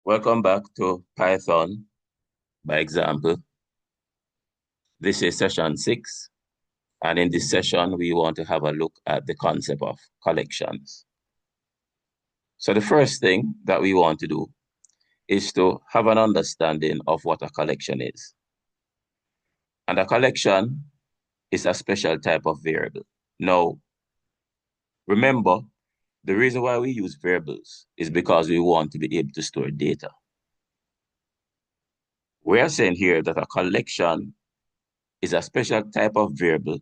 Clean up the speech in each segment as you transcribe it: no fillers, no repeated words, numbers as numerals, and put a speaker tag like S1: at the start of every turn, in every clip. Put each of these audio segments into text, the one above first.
S1: Welcome back to Python by example. This is session 6, and in this session, we want to have a look at the concept of collections. So the first thing that we want to do is to have an understanding of what a collection is. And a collection is a special type of variable. Now, remember, the reason why we use variables is because we want to be able to store data. We are saying here that a collection is a special type of variable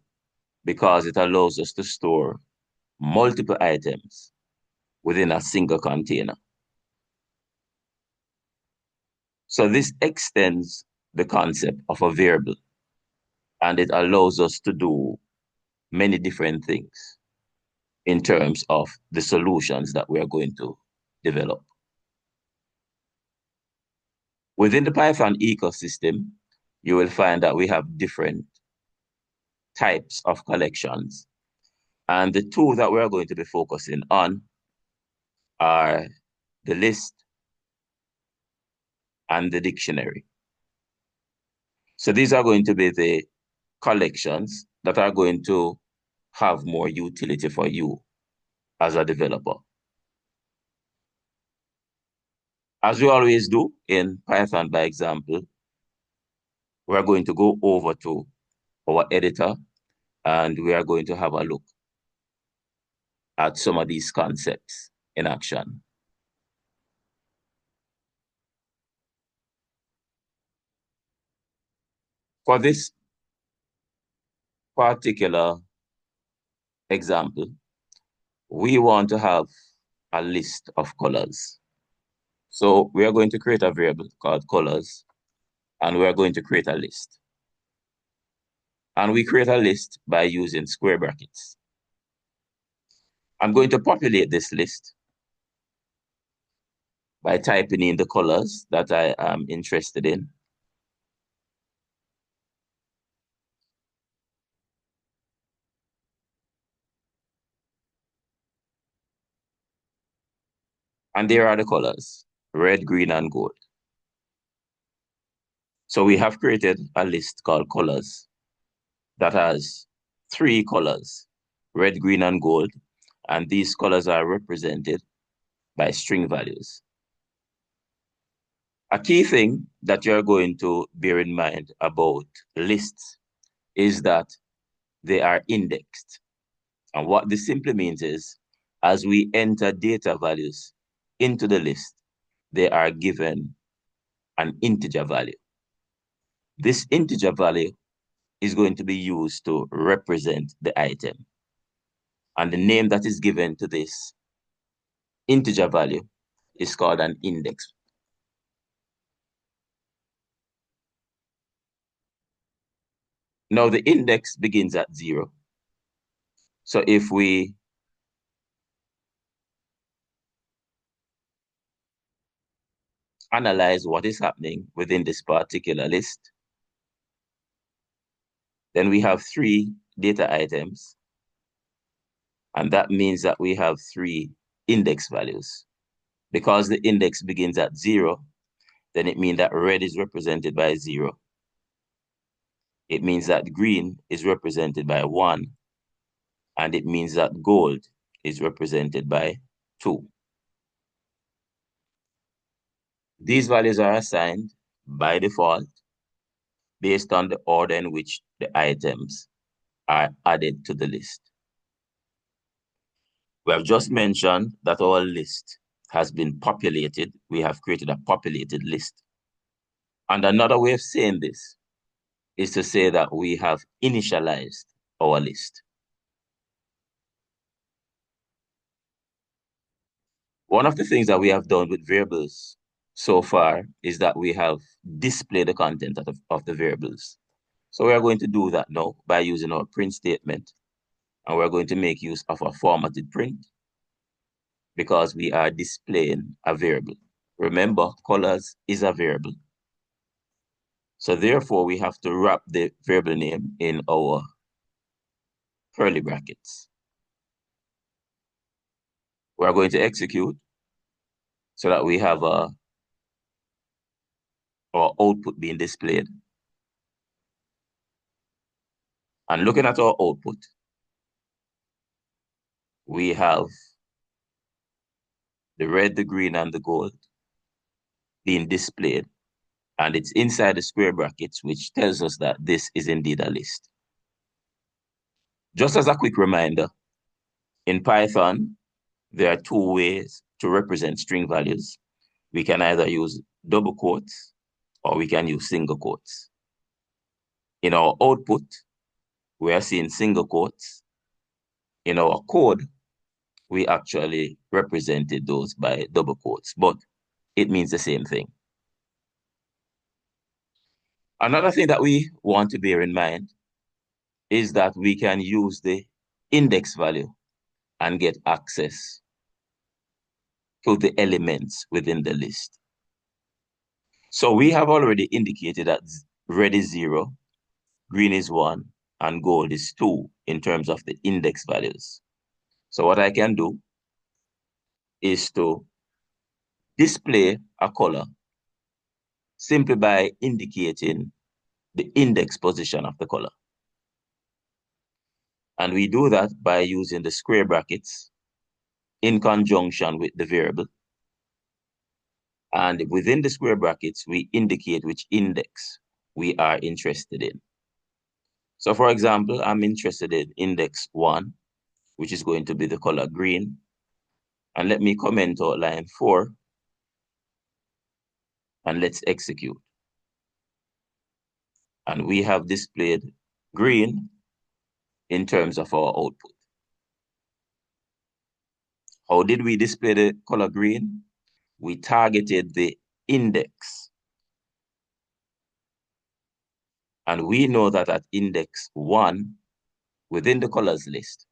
S1: because it allows us to store multiple items within a single container. So this extends the concept of a variable, and it allows us to do many different things in terms of the solutions that we are going to develop. Within the Python ecosystem, you will find that we have different types of collections. And the two that we're going to be focusing on are the list and the dictionary. So these are going to be the collections that are going to have more utility for you as a developer. As we always do in Python by example, we're going to go over to our editor and we are going to have a look at some of these concepts in action. For this particular example, we want to have a list of colors. So we are going to create a variable called colors, and we are going to create a list. And we create a list by using square brackets. I'm going to populate this list by typing in the colors that I am interested in. And there are the colors, red, green, and gold. So we have created a list called colors that has 3 colors, red, green, and gold. And these colors are represented by string values. A key thing that you're going to bear in mind about lists is that they are indexed. And what this simply means is, as we enter data values into the list, they are given an integer value. This integer value is going to be used to represent the item. And the name that is given to this integer value is called an index. Now the index begins at 0. So if we analyze what is happening within this particular list, then we have 3 data items. And that means that we have 3 index values. Because the index begins at 0, then it means that red is represented by 0. It means that green is represented by 1. And it means that gold is represented by 2. These values are assigned by default based on the order in which the items are added to the list. We have just mentioned that our list has been populated. We have created a populated list. And another way of saying this is to say that we have initialized our list. One of the things that we have done with variables so far is that we have displayed the content of the variables. So we are going to do that now by using our print statement. And we're going to make use of a formatted print because we are displaying a variable. Remember, colors is a variable. So therefore, we have to wrap the variable name in our curly brackets. We're going to execute so that we have a or output being displayed. And looking at our output, we have the red, the green, and the gold being displayed. And it's inside the square brackets, which tells us that this is indeed a list. Just as a quick reminder, in Python, there are two ways to represent string values. We can either use double quotes or we can use single quotes. In our output, we are seeing single quotes. In our code, we actually represented those by double quotes, but it means the same thing. Another thing that we want to bear in mind is that we can use the index value and get access to the elements within the list. So we have already indicated that red is 0, green is 1, and gold is 2 in terms of the index values. So what I can do is to display a color simply by indicating the index position of the color. And we do that by using the square brackets in conjunction with the variable. And within the square brackets, we indicate which index we are interested in. So for example, I'm interested in index 1, which is going to be the color green. And let me comment out line 4. And let's execute. And we have displayed green in terms of our output. How did we display the color green? We targeted the index. And we know that at index 1, within the colors list,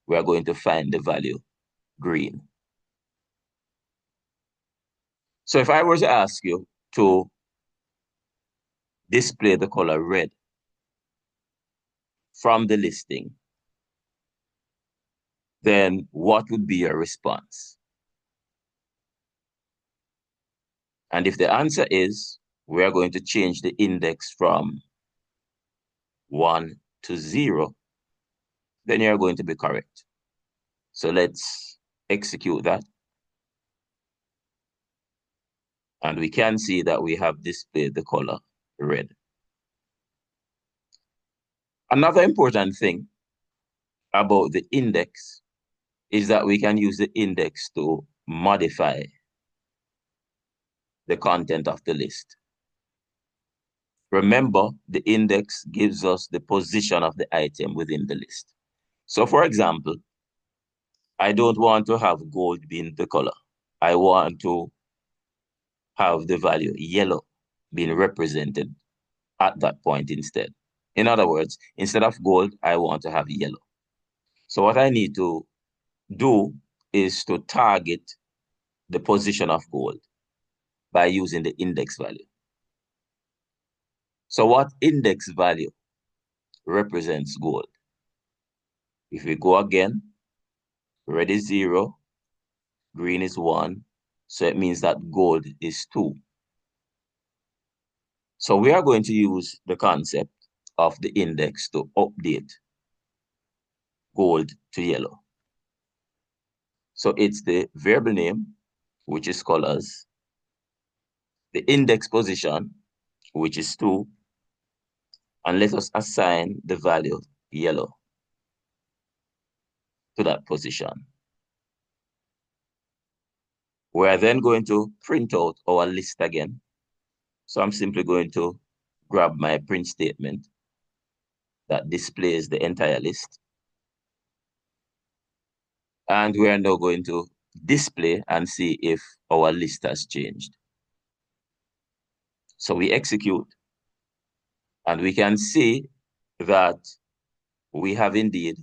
S1: we are going to find the value green. So if I were to ask you to display the color red from the listing, then what would be your response? And if the answer is, we are going to change the index from 1 to 0, then you're going to be correct. So let's execute that. And we can see that we have displayed the color red. Another important thing about the index is that we can use the index to modify the content of the list. Remember, the index gives us the position of the item within the list. So for example, I don't want to have gold being the color. I want to have the value yellow being represented at that point instead. In other words, instead of gold, I want to have yellow. So what I need to do is to target the position of gold by using the index value. So what index value represents gold? If we go again, red is 0, green is 1, so it means that gold is 2. So we are going to use the concept of the index to update gold to yellow. So it's the variable name, which is colors, the index position, which is 2, and let us assign the value yellow to that position. We are then going to print out our list again. So I'm simply going to grab my print statement that displays the entire list. And we are now going to display and see if our list has changed. So we execute, and we can see that we have indeed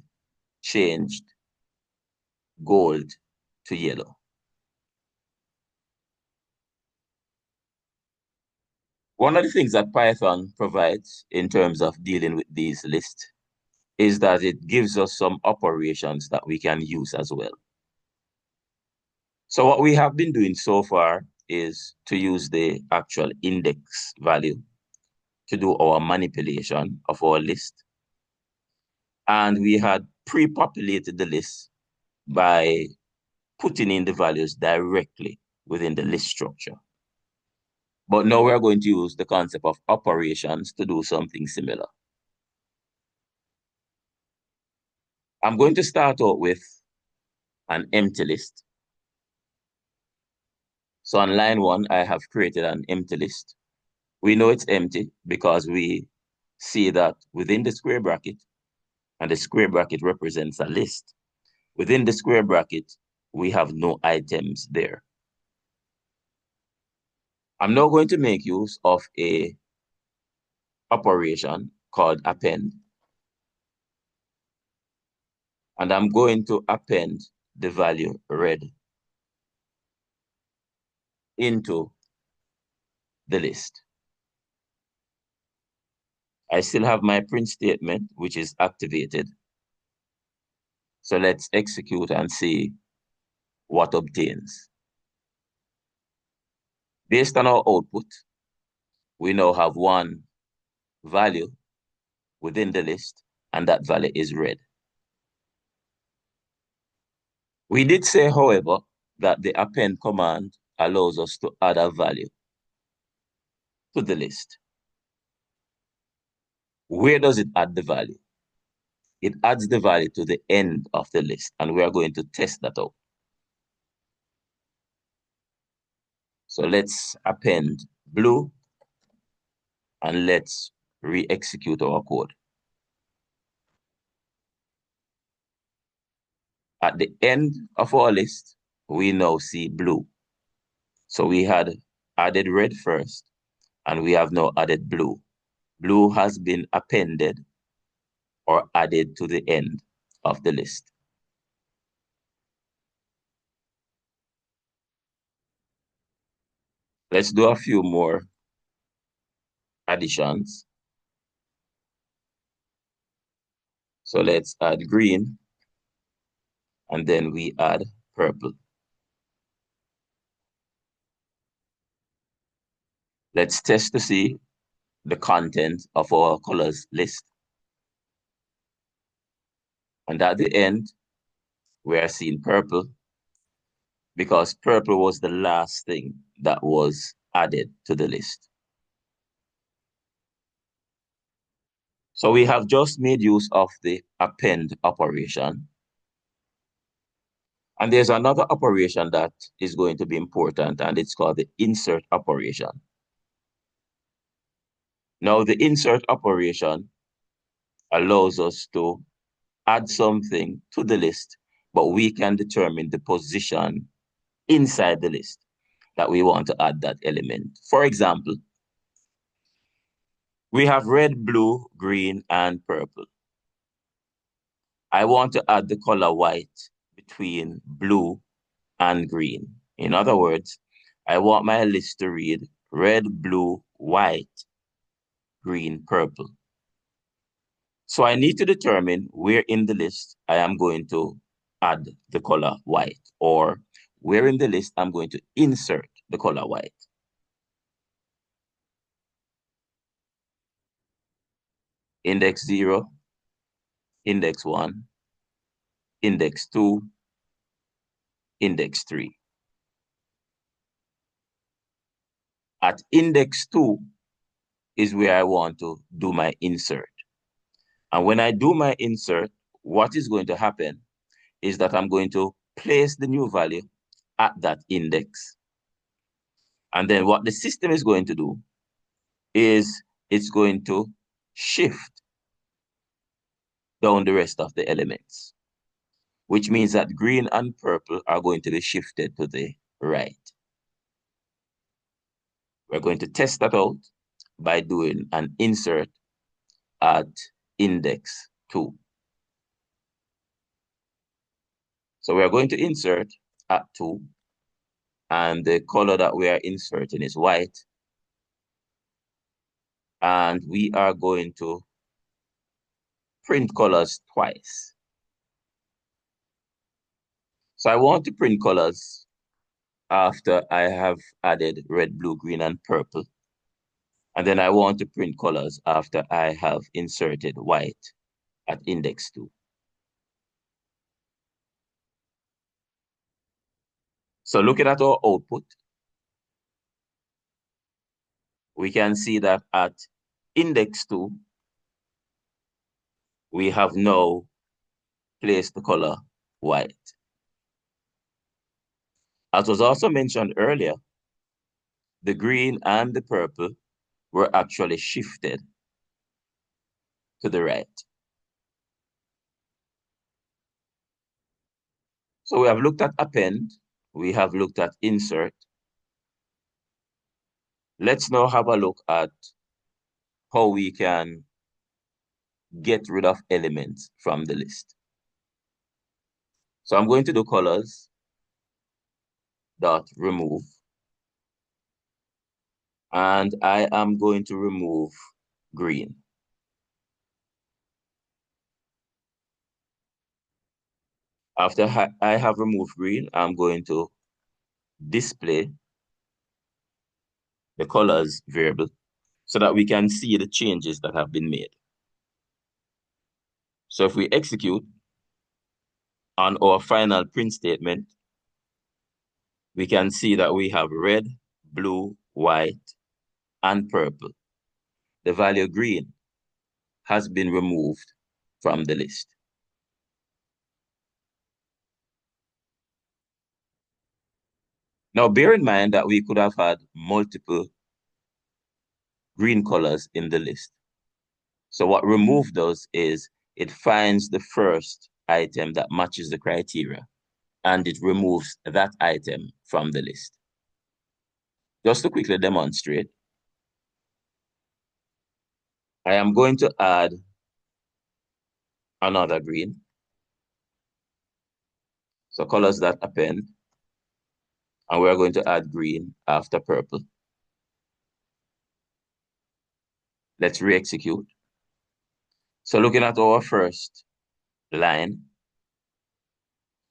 S1: changed gold to yellow. One of the things that Python provides in terms of dealing with these lists is that it gives us some operations that we can use as well. So what we have been doing so far is to use the actual index value to do our manipulation of our list. And we had pre-populated the list by putting in the values directly within the list structure. But now we're going to use the concept of operations to do something similar. I'm going to start out with an empty list. So on line 1, I have created an empty list. We know it's empty because we see that within the square bracket, and the square bracket represents a list. Within the square bracket, we have no items there. I'm now going to make use of a operation called append. And I'm going to append the value red into the list. I still have my print statement, which is activated. So let's execute and see what obtains. Based on our output, we now have one value within the list, and that value is red. We did say, however, that the append command allows us to add a value to the list. Where does it add the value? It adds the value to the end of the list, and we are going to test that out. So let's append blue, and let's re-execute our code. At the end of our list, we now see blue. So we had added red first, and we have now added blue. Blue has been appended or added to the end of the list. Let's do a few more additions. So let's add green, and then we add purple. Let's test to see the content of our colors list. And at the end, we are seeing purple because purple was the last thing that was added to the list. So we have just made use of the append operation. And there's another operation that is going to be important, and it's called the insert operation. Now, the insert operation allows us to add something to the list, but we can determine the position inside the list that we want to add that element. For example, we have red, blue, green, and purple. I want to add the color white between blue and green. In other words, I want my list to read red, blue, white, green, purple. So I need to determine where in the list I am going to add the color white, or where in the list I'm going to insert the color white. Index 0, index 1, index 2, index 3. At index 2 is where I want to do my insert. And when I do my insert, what is going to happen is that I'm going to place the new value at that index. And then what the system is going to do is it's going to shift down the rest of the elements, which means that green and purple are going to be shifted to the right. We're going to test that out by doing an insert at index 2. So we're going to insert at 2, and the color that we are inserting is white. And we are going to print colors twice. So I want to print colors after I have added red, blue, green, and purple. And then I want to print colors after I have inserted white at index 2. So looking at our output, we can see that at index 2, we have now placed the color white. As was also mentioned earlier, the green and the purple were actually shifted to the right. So we have looked at append, we have looked at insert. Let's now have a look at how we can get rid of elements from the list. So I'm going to do colors dot remove, and I am going to remove green. After I have removed green, I'm going to display the colors variable so that we can see the changes that have been made. So if we execute on our final print statement, we can see that we have red, blue, white, and purple. The value green has been removed from the list. Now, bear in mind that we could have had multiple green colors in the list. So what remove does is it finds the first item that matches the criteria, and it removes that item from the list. Just to quickly demonstrate, I am going to add another green. So colors that append, and we're going to add green after purple. Let's re-execute. So looking at our first line,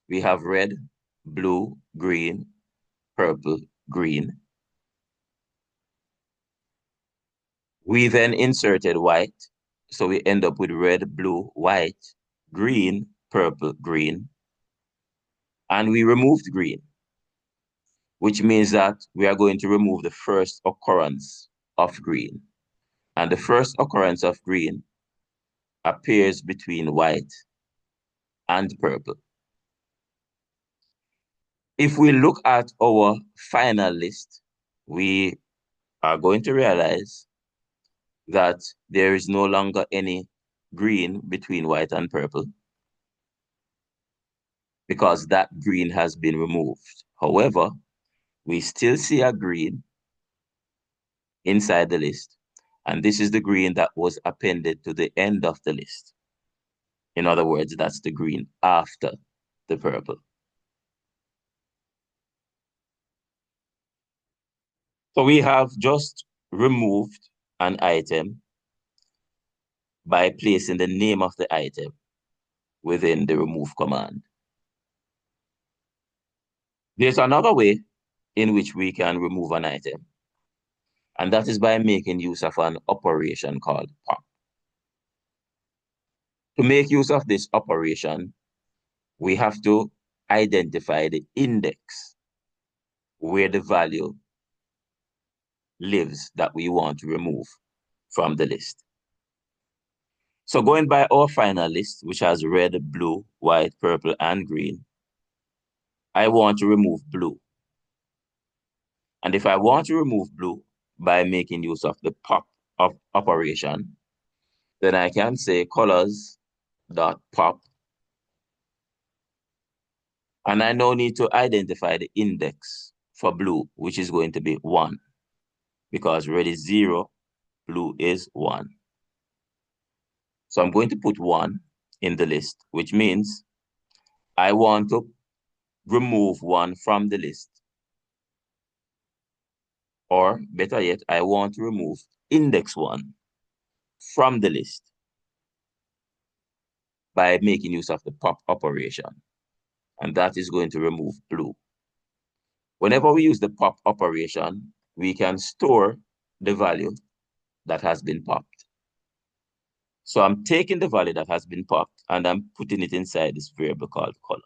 S1: we have red, blue, green, purple, green. We then inserted white, so we end up with red, blue, white, green, purple, green. And we removed green, which means that we are going to remove the first occurrence of green. And the first occurrence of green appears between white and purple. If we look at our final list, we are going to realize that there is no longer any green between white and purple because that green has been removed. However, we still see a green inside the list, and this is the green that was appended to the end of the list. In other words, that's the green after the purple. So we have just removed an item by placing the name of the item within the remove command. There's another way in which we can remove an item, and that is by making use of an operation called pop. To make use of this operation, we have to identify the index where the value lives that we want to remove from the list. So going by our final list, which has red, blue, white, purple, and green, I want to remove blue. And if I want to remove blue by making use of the pop operation, then I can say colors.pop. And I now need to identify the index for blue, which is going to be 1. Because red is 0, blue is 1. So I'm going to put 1 in the list, which means I want to remove 1 from the list. Or better yet, I want to remove index 1 from the list by making use of the pop operation. And that is going to remove blue. Whenever we use the pop operation, we can store the value that has been popped. So I'm taking the value that has been popped and I'm putting it inside this variable called color.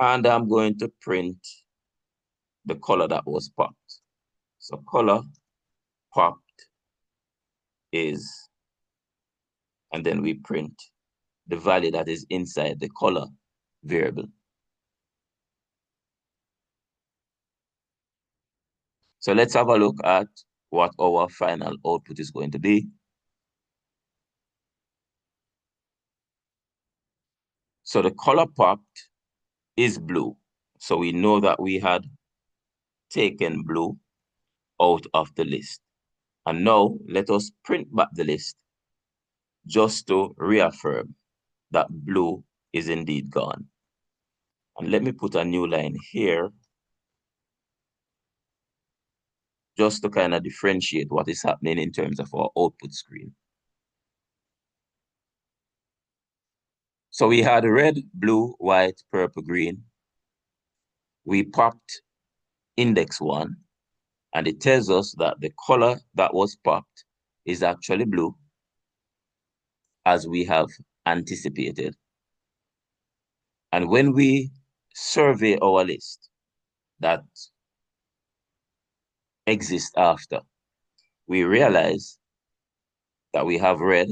S1: And I'm going to print the color that was popped. So color popped is, and then we print the value that is inside the color variable. So let's have a look at what our final output is going to be. So the color popped is blue. So we know that we had taken blue out of the list. And now let us print back the list just to reaffirm that blue is indeed gone. And let me put a new line here just to kind of differentiate what is happening in terms of our output screen. So we had red, blue, white, purple, green. We popped index 1, and it tells us that the color that was popped is actually blue, as we have anticipated. And when we survey our list that exists after, we realize that we have red,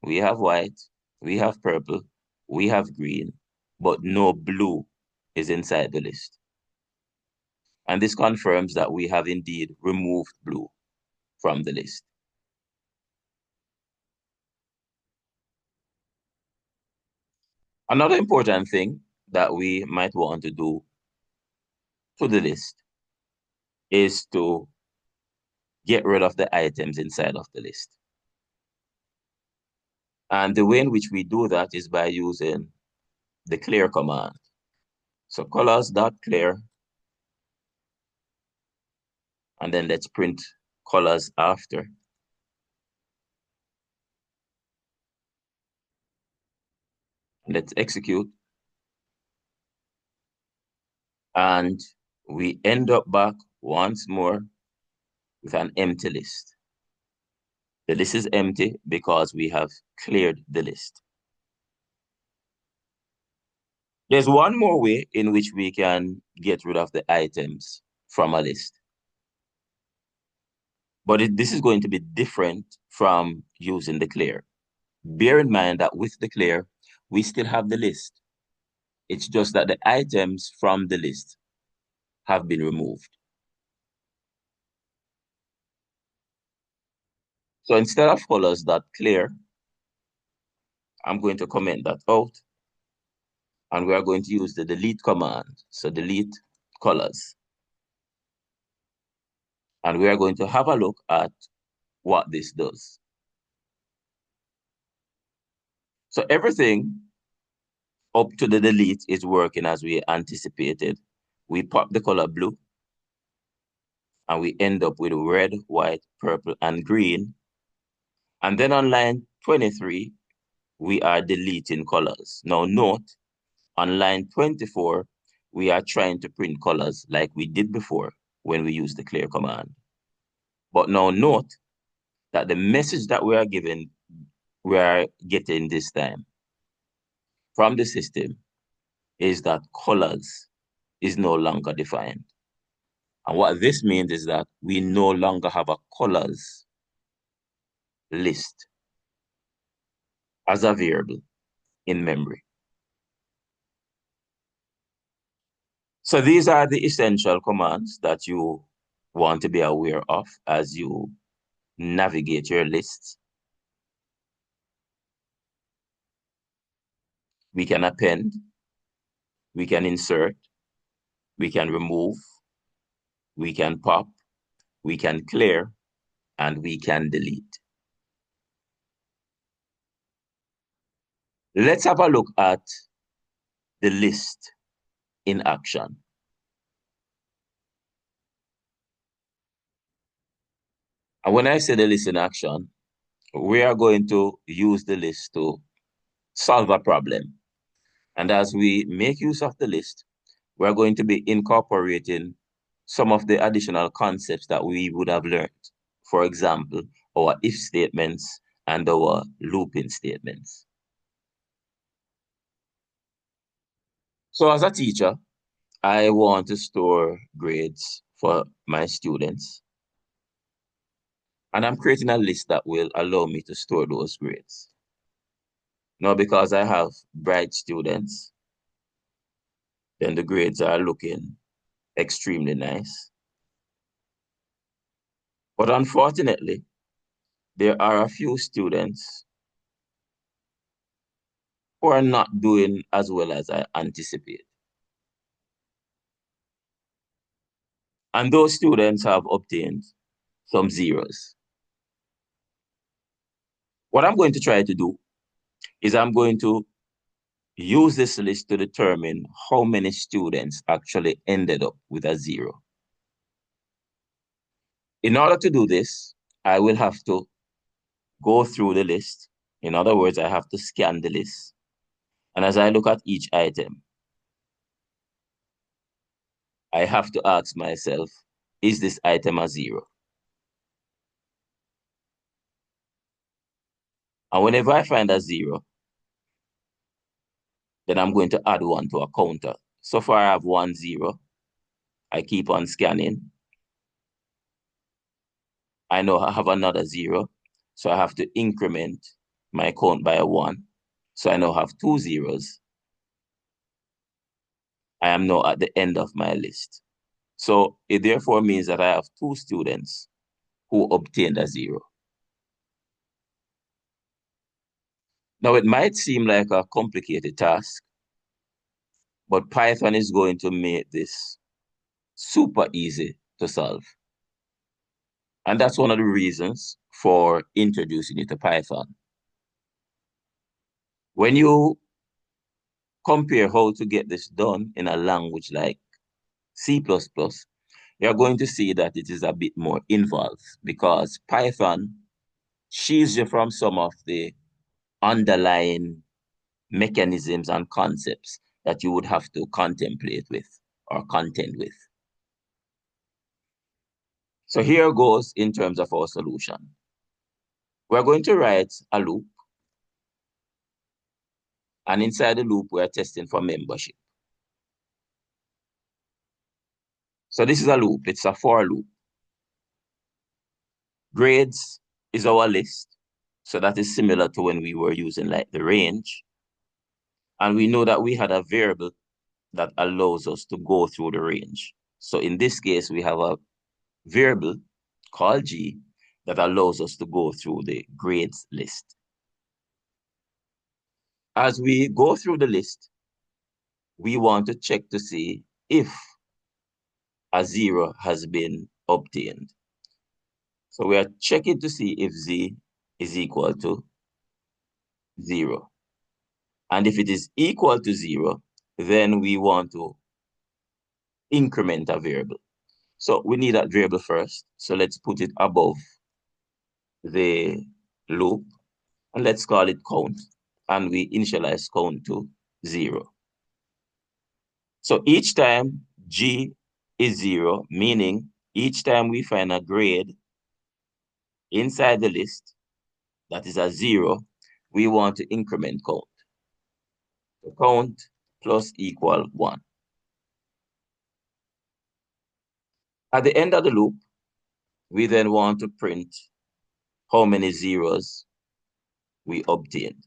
S1: we have white, we have purple, we have green, but no blue is inside the list. And this confirms that we have indeed removed blue from the list. Another important thing that we might want to do to the list is to get rid of the items inside of the list. And the way in which we do that is by using the clear command. So colors.clear, and then let's print colors after. Let's execute. And we end up back once more with an empty list. The list is empty because we have cleared the list. There's one more way in which we can get rid of the items from a list. But this is going to be different from using the clear. Bear in mind that with the clear, we still have the list. It's just that the items from the list have been removed. So instead of colors.clear, I'm going to comment that out. And we are going to use the delete command. So delete colors. And we are going to have a look at what this does. So everything up to the delete is working as we anticipated. We pop the color blue, and we end up with red, white, purple, and green. And then on line 23, we are deleting colors. Now note, on line 24, we are trying to print colors like we did before when we used the clear command. But now note that the message that we are getting this time from the system is that colors is no longer defined. And what this means is that we no longer have a colors list as a variable in memory. So these are the essential commands that you want to be aware of as you navigate your lists. We can append, we can insert, we can remove, we can pop, we can clear, and we can delete. Let's have a look at the list in action. And when I say the list in action, we are going to use the list to solve a problem. And as we make use of the list, we're going to be incorporating some of the additional concepts that we would have learned. For example, our if statements and our looping statements. So as a teacher, I want to store grades for my students. And I'm creating a list that will allow me to store those grades. Now, because I have bright students, then the grades are looking extremely nice. But unfortunately, there are a few students who are not doing as well as I anticipate. And those students have obtained some zeros. What I'm going to try to do is I'm going to use this list to determine how many students actually ended up with a zero. In order to do this, I will have to go through the list. In other words, I have to scan the list. And as I look at each item, I have to ask myself, is this item a zero? And whenever I find a zero, then I'm going to add one to a counter. So far I have 1 0. I keep on scanning. I know I have another 0. So I have to increment my count by a 1. So I now have 2 zeros. I am now at the end of my list. So it therefore means that I have 2 students who obtained a 0. Now it might seem like a complicated task, but Python is going to make this super easy to solve. And that's one of the reasons for introducing you to Python. When you compare how to get this done in a language like C++, you're going to see that it is a bit more involved because Python shields you from some of the underlying mechanisms and concepts that you would have to contemplate with or contend with. So here goes in terms of our solution. We're going to write a loop, and inside the loop, we're testing for membership. So this is a loop, it's a for loop. Grades is our list. So that is similar to when we were using like the range. And we know that we had a variable that allows us to go through the range. So in this case, we have a variable called G that allows us to go through the grades list. As we go through the list, we want to check to see if a 0 has been obtained. So we are checking to see if Z is equal to 0. And if it is equal to 0, then we want to increment a variable. So we need that variable first. So let's put it above the loop and let's call it count. And we initialize count to 0. So each time G is 0, meaning each time we find a grade inside the list that is a 0, we want to increment count. So count plus equal 1. At the end of the loop, we then want to print how many zeros we obtained.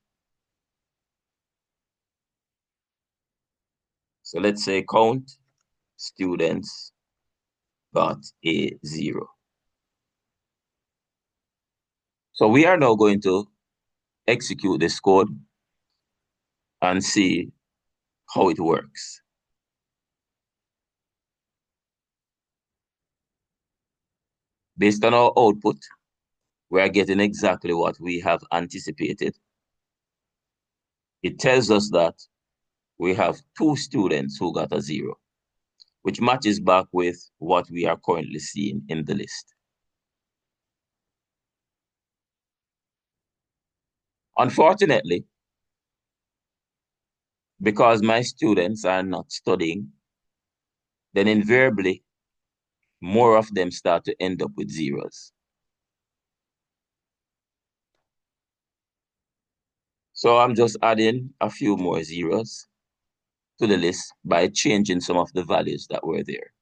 S1: So let's say count students got a 0. So we are now going to execute this code and see how it works. Based on our output, we are getting exactly what we have anticipated. It tells us that we have 2 students who got a 0, which matches back with what we are currently seeing in the list. Unfortunately, because my students are not studying, then invariably more of them start to end up with zeros. So I'm just adding a few more zeros to the list by changing some of the values that were there.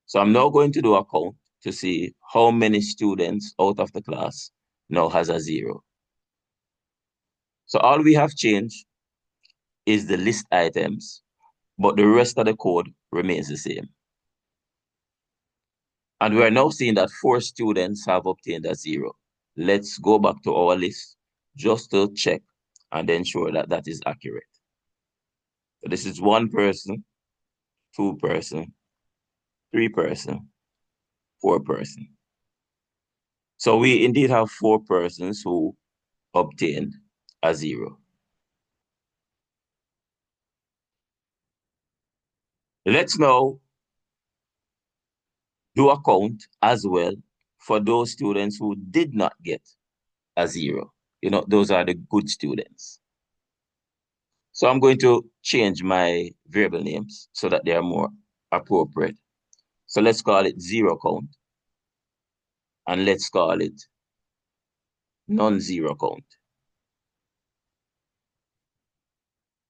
S1: So I'm now going to do a count to see how many students out of the class now has a zero. So all we have changed is the list items, but the rest of the code remains the same. And we are now seeing that 4 students have obtained a zero. Let's go back to our list just to check and ensure that that is accurate. So this is 1 person, 2 person, 3 person, 4 person. So we indeed have 4 persons who obtained a zero. Let's now do a count as well for those students who did not get a zero. You know, those are the good students. So I'm going to change my variable names so that they are more appropriate. So let's call it zero count. And let's call it non-zero count.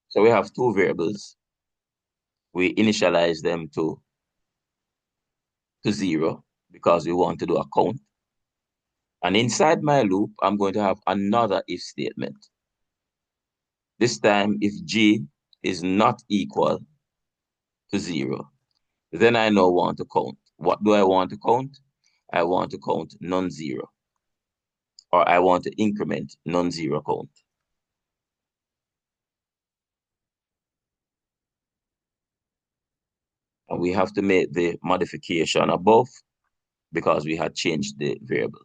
S1: So we have 2 variables. We initialize them to 0 because we want to do a count. And inside my loop, I'm going to have another if statement. This time, if G is not equal to 0, then I now want to count. What do I want to count? I want to count non-zero, or I want to increment non-zero count. And we have to make the modification above because we had changed the variable.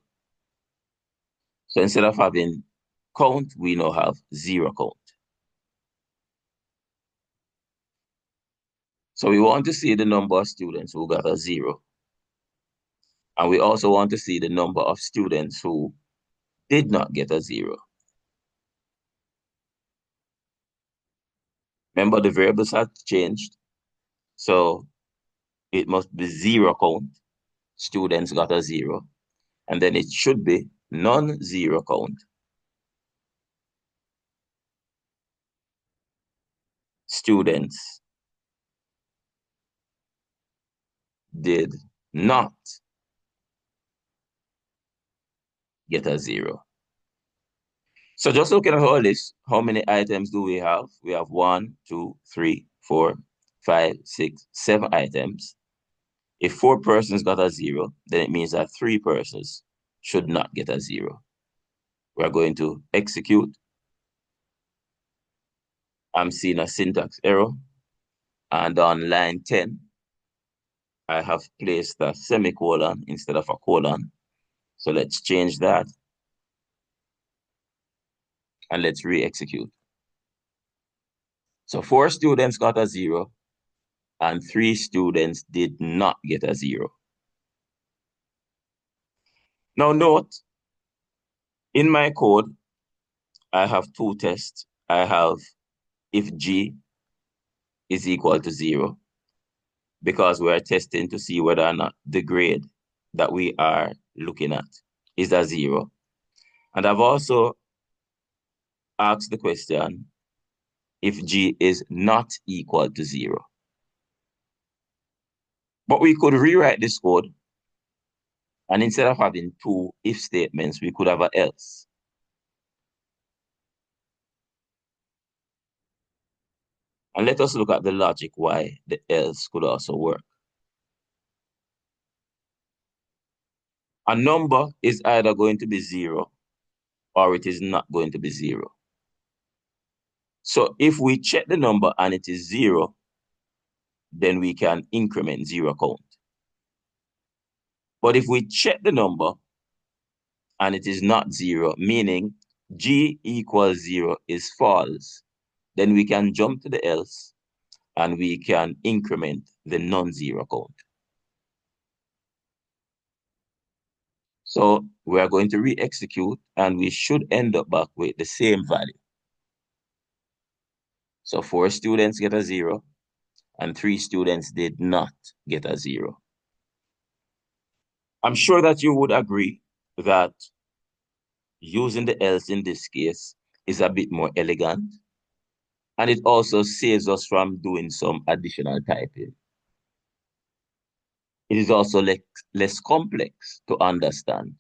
S1: So instead of having count, we now have zero count. So we want to see the number of students who got a zero. And we also want to see the number of students who did not get a zero. Remember, the variables have changed. So it must be zero count. Students got a zero. And then it should be non-zero count. Students did not get a zero. So just looking at our list, how many items do we have? We have 1, 2, 3, 4, 5, 6, 7 items. If 4 persons got a zero, then it means that 3 persons should not get a zero. We're going to execute. I'm seeing a syntax error. And on line 10, I have placed a semicolon instead of a colon. So let's change that. And let's re-execute. So 4 students got a zero, and 3 students did not get a zero. Now note, in my code, I have 2 tests. I have if G is equal to 0, because we're testing to see whether or not the grade that we are looking at is a 0. And I've also asked the question if G is not equal to 0. But we could rewrite this code, and instead of having 2 if statements, we could have an else. And let us look at the logic why the else could also work. A number is either going to be 0 or it is not going to be 0. So if we check the number and it is 0, then we can increment 0 count. But if we check the number and it is not 0, meaning G equals 0 is false, then we can jump to the else and we can increment the non-zero count. So we are going to re-execute and we should end up back with the same value. So 4 students get a 0, and 3 students did not get a 0. I'm sure that you would agree that using the else in this case is a bit more elegant, and it also saves us from doing some additional typing. It is also less complex to understand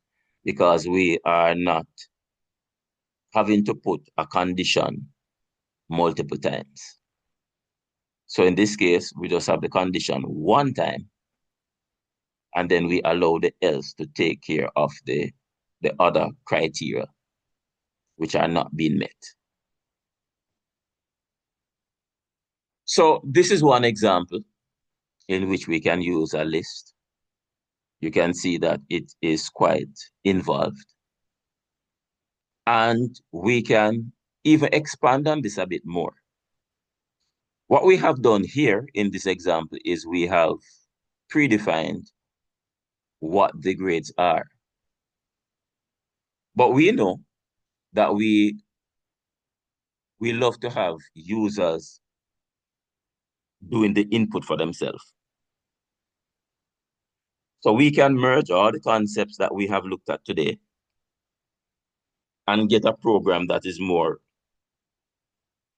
S1: because we are not having to put a condition multiple times. So in this case, we just have the condition one time, and then we allow the else to take care of the other criteria which are not being met. So this is one example in which we can use a list. You can see that it is quite involved. And we can even expand on this a bit more. What we have done here in this example is we have predefined what the grades are. But we know that we love to have users doing the input for themselves. So we can merge all the concepts that we have looked at today and get a program that is more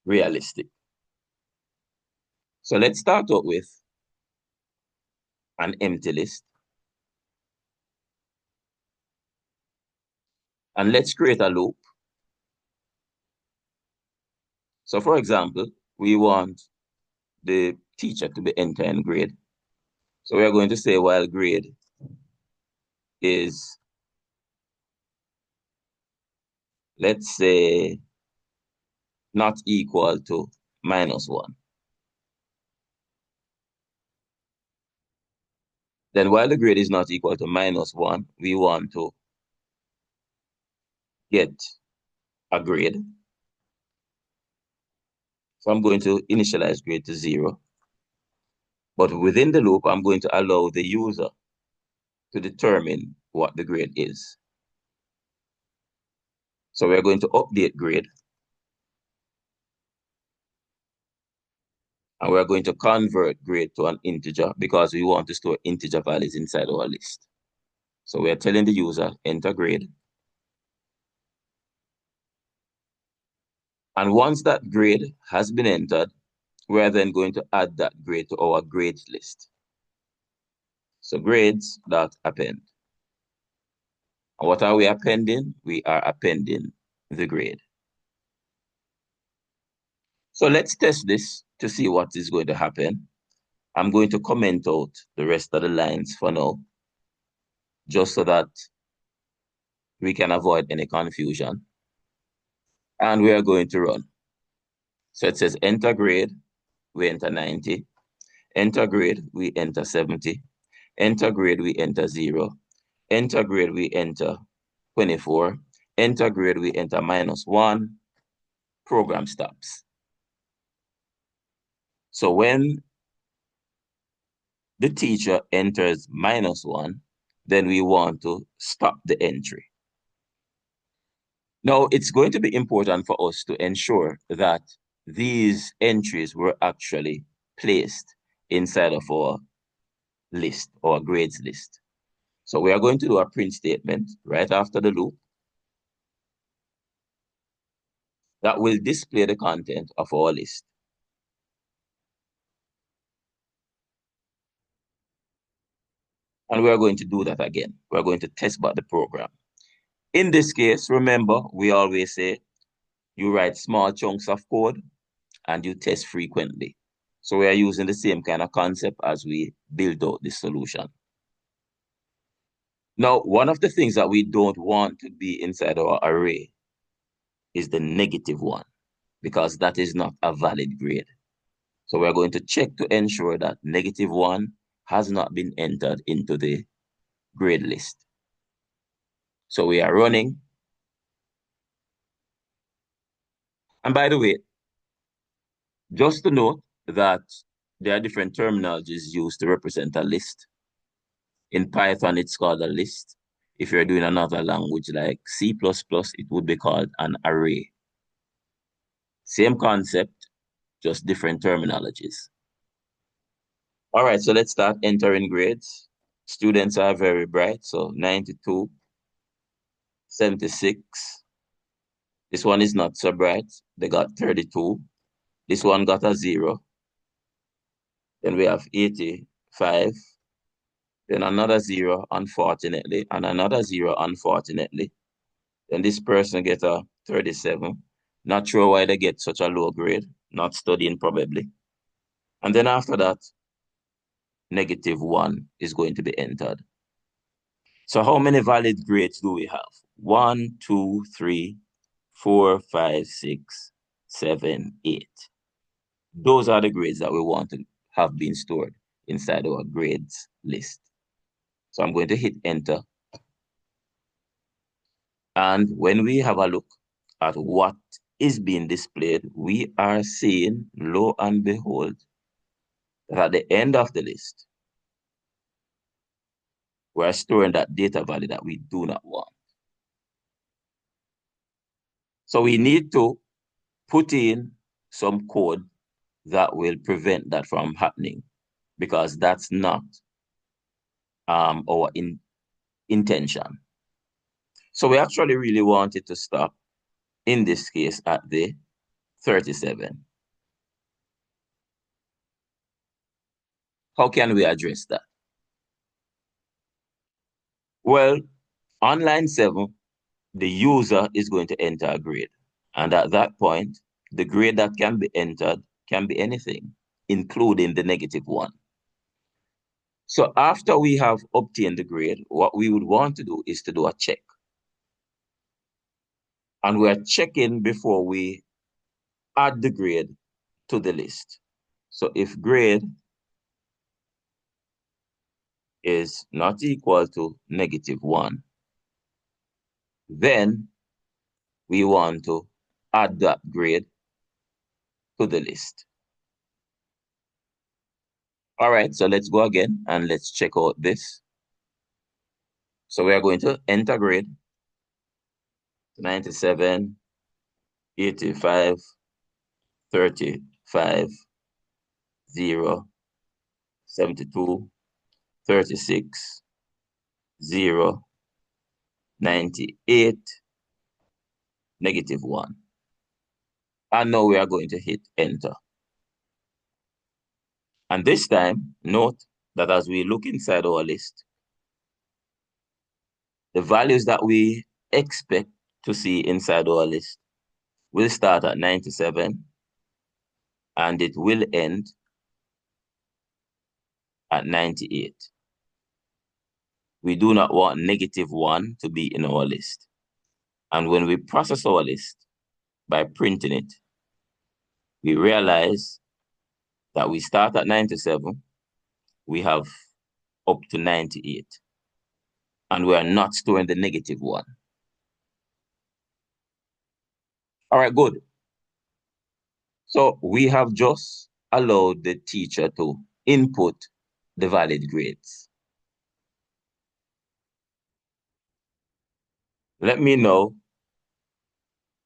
S1: realistic. So let's start out with an empty list. And let's create a loop. So for example, we want the teacher to be entering grade. So we are going to say while grade is, let's say, not equal to -1. Then while the grade is not equal to -1, we want to get a grade. So I'm going to initialize grade to 0. But within the loop, I'm going to allow the user to determine what the grade is. So we're going to update grade. And we're going to convert grade to an integer because we want to store integer values inside our list. So we're telling the user, enter grade. And once that grade has been entered, we're then going to add that grade to our grades list. So grades.append. And what are we appending? We are appending the grade. So let's test this to see what is going to happen. I'm going to comment out the rest of the lines for now, just so that we can avoid any confusion. And we are going to run. So it says enter grade, we enter 90. Enter grade, we enter 70. Enter grade, we enter 0. Enter grade, we enter 24. Enter grade, we enter -1. Program stops. So when the teacher enters -1, then we want to stop the entry. Now, it's going to be important for us to ensure that these entries were actually placed inside of our list, our grades list. So we are going to do a print statement right after the loop that will display the content of our list. And we are going to do that again. We're going to test back the program. In this case, remember, we always say you write small chunks of code and you test frequently. So we are using the same kind of concept as we build out the solution. Now, one of the things that we don't want to be inside our array is the -1, because that is not a valid grade. So we're going to check to ensure that -1 has not been entered into the grade list. So we are running. And by the way, just to note that there are different terminologies used to represent a list. In Python, it's called a list. If you're doing another language like C++, it would be called an array. Same concept, just different terminologies. All right, so let's start entering grades. Students are very bright, so 92, 76. This one is not so bright. They got 32. This one got a 0. Then we have 85. Then another 0, unfortunately, and another 0, unfortunately. Then this person gets a 37. Not sure why they get such a low grade. Not studying probably. And then after that, -1 is going to be entered. So how many valid grades do we have? 1, 2, 3, 4, 5, 6, 7, 8. Those are the grades that we want to have been stored inside our grades list. So I'm going to hit enter. And when we have a look at what is being displayed, we are seeing, lo and behold, that at the end of the list, we're storing that data value that we do not want. So we need to put in some code that will prevent that from happening, because that's not our intention. So we actually really wanted to stop, in this case, at the 37. How can we address that? Well, on line 7, the user is going to enter a grade. And at that point, the grade that can be entered can be anything, including the -1. So after we have obtained the grade, what we would want to do is to do a check. And we're checking before we add the grade to the list. So if grade is not equal to -1, then we want to add that grade to the list. All right, so let's go again and let's check out this. So we are going to enter grade 97, 85, 35, 0, 72, 36, 0, 98, -1. And now we are going to hit enter. And this time, note that as we look inside our list, the values that we expect to see inside our list will start at 97 and it will end at 98. We do not want -1 to be in our list. And when we process our list by printing it, we realize that we start at 97, we have up to 98, and we are not storing the -1. All right, good. So we have just allowed the teacher to input the valid grades. Let me now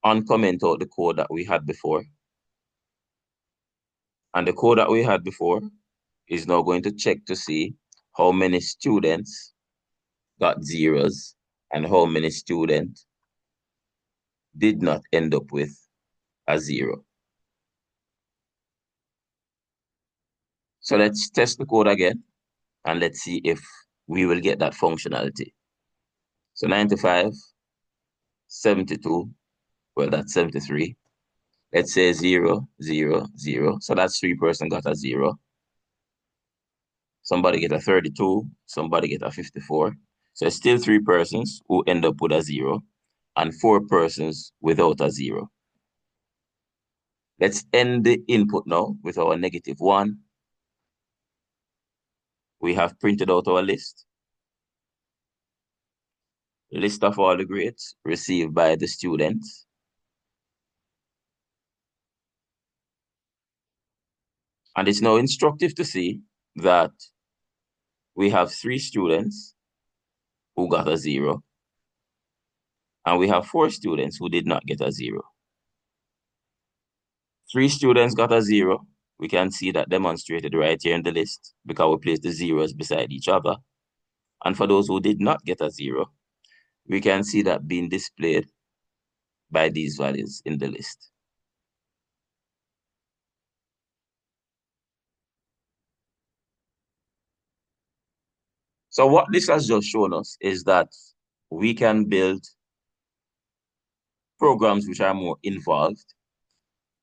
S1: uncomment out the code that we had before. And the code that we had before is now going to check to see how many students got zeros and how many students did not end up with a 0. So let's test the code again and let's see if we will get that functionality. So 95, 72, well, that's 73. Let's say 0, 0, 0. So that's 3 person got a 0. Somebody get a 32, somebody get a 54. So it's still 3 persons who end up with a 0 and 4 persons without a 0. Let's end the input now with our -1. We have printed out our list. List of all the grades received by the students. And it's now instructive to see that we have 3 students who got a 0. And we have 4 students who did not get a 0. 3 students got a 0. We can see that demonstrated right here in the list because we placed the zeros beside each other. And for those who did not get a 0, we can see that being displayed by these values in the list. So what this has just shown us is that we can build programs which are more involved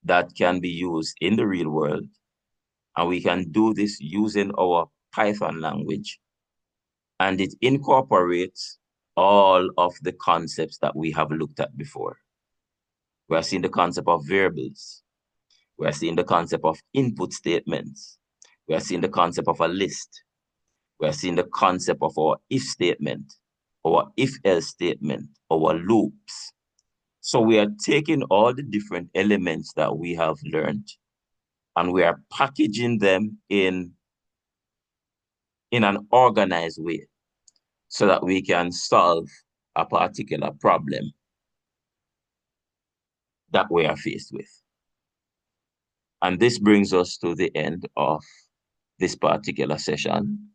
S1: that can be used in the real world. And we can do this using our Python language. And it incorporates all of the concepts that we have looked at before. We are seeing the concept of variables. We are seeing the concept of input statements. We are seeing the concept of a list. We are seeing the concept of our if statement, our if-else statement, our loops. So we are taking all the different elements that we have learned and we are packaging them in an organized way so that we can solve a particular problem that we are faced with. And this brings us to the end of this particular session.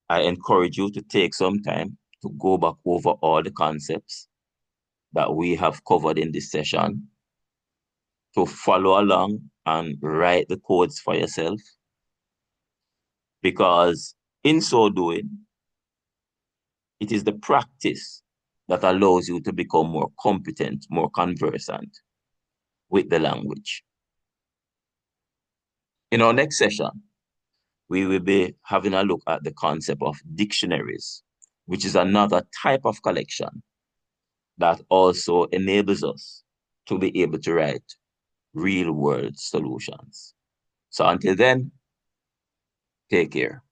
S1: I encourage you to take some time to go back over all the concepts that we have covered in this session, to follow along and write the codes for yourself, because in so doing, it is the practice that allows you to become more competent, more conversant with the language. In our next session, we will be having a look at the concept of dictionaries, which is another type of collection that also enables us to be able to write real-world solutions. So until then, take care.